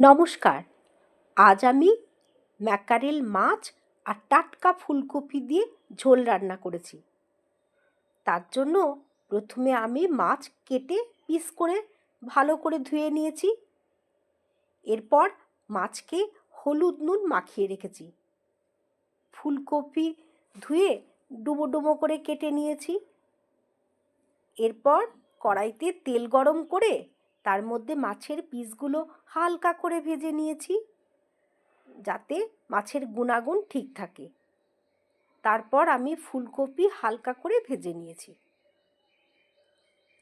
নমস্কার। আজ আমি ম্যাকারেল মাছ আর টাটকা ফুলকপি দিয়ে ঝোল রান্না করেছি। তার জন্য প্রথমে আমি মাছ কেটে পিস করে ভালো করে ধুয়ে নিয়েছি। এরপর মাছকে হলুদ নুন মাখিয়ে রেখেছি। ফুলকপি ধুয়ে ডুমো ডুমো করে কেটে নিয়েছি। এরপর কড়াইতে তেল গরম করে তার মধ্যে মাছের পিসগুলো হালকা করে ভেজে নিয়েছি, যাতে মাছের গুণাগুণ ঠিক থাকে। তারপর আমি ফুলকপি হালকা করে ভেজে নিয়েছি।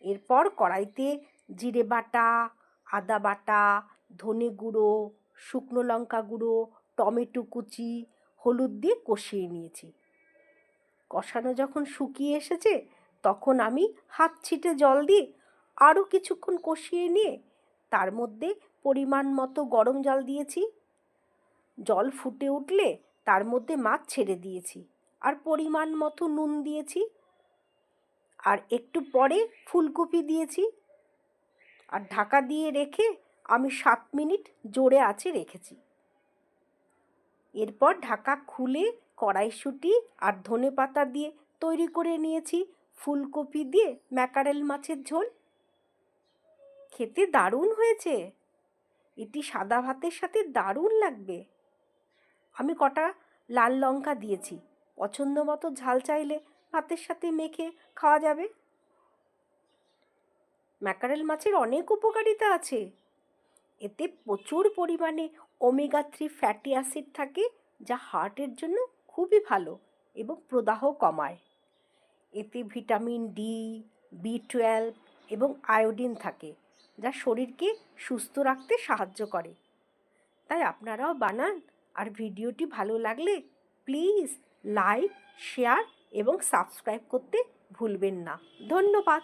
এরপর কড়াইতে জিরে বাটা, আদা বাটা, ধনে গুঁড়ো, শুকনো লঙ্কা গুঁড়ো, টমেটো কুচি, হলুদ দিয়ে কষিয়ে নিয়েছি। কষানো যখন শুকিয়ে এসেছে তখন আমি হাত ছিটে জল দিয়ে আরও কিছুক্ষণ কষিয়ে নিয়ে তার মধ্যে পরিমাণ মতো গরম জল দিয়েছি। জল ফুটে উঠলে তার মধ্যে মাছ ছেড়ে দিয়েছি আর পরিমাণ মতো নুন দিয়েছি, আর একটু পরে ফুলকপি দিয়েছি আর ঢাকা দিয়ে রেখে আমি 7 মিনিট জোরে আঁচে রেখেছি। এরপর ঢাকা খুলে কড়াইশুঁটি আর ধনেপাতা দিয়ে তৈরি করে নিয়েছি ফুলকপি দিয়ে ম্যাকারেল মাছের ঝোল। খেতে দারুণ হয়েছে। এটি সাদা ভাতের সাথে দারুণ লাগবে। আমি কটা লাল লঙ্কা দিয়েছি, পছন্দ মতো ঝাল চাইলে ভাতের সাথে মেখে খাওয়া যাবে। ম্যাকারেল মাছের অনেক উপকারিতা আছে। এতে প্রচুর পরিমাণে ওমেগা 3 ফ্যাটি অ্যাসিড থাকে, যা হার্টের জন্য খুবই ভালো এবং প্রদাহ কমায়। এতে ভিটামিন ডি, বি12 এবং আয়োডিন থাকে, যা শরীরকে সুস্থ রাখতে সাহায্য করে। তাই আপনারাও বানান, আর ভিডিওটি ভালো লাগলে প্লিজ লাইক, শেয়ার এবং সাবস্ক্রাইব করতে ভুলবেন না। ধন্যবাদ।